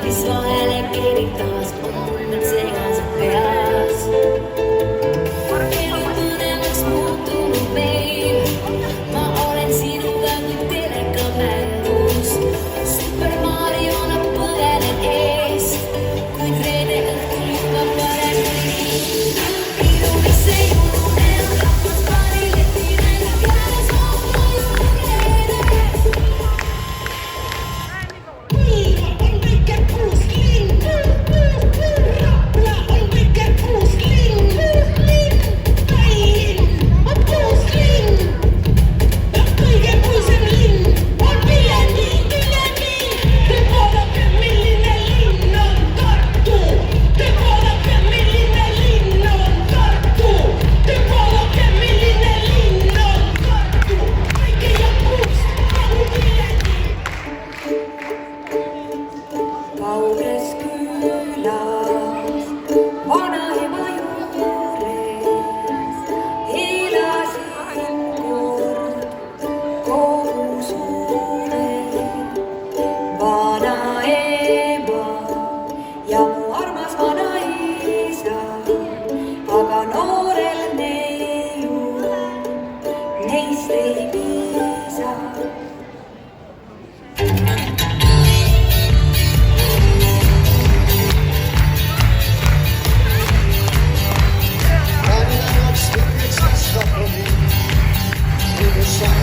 mis vahele keeritamas on mul need segased peas. elu põnevaks muutunud meil, ma olen sinuga kui telekamängus. Super Mario annab põgened eest, kuid reede õhtul juba paremini. ilu, mis ei ununenud, rahvas parileti näinud käes, ma olen reede. Kauges külas, vanaema juures, elasin kord kogu suure. Vanaema ja mu armas vanaisa, aga noorel neiu neist ei piisa. The sun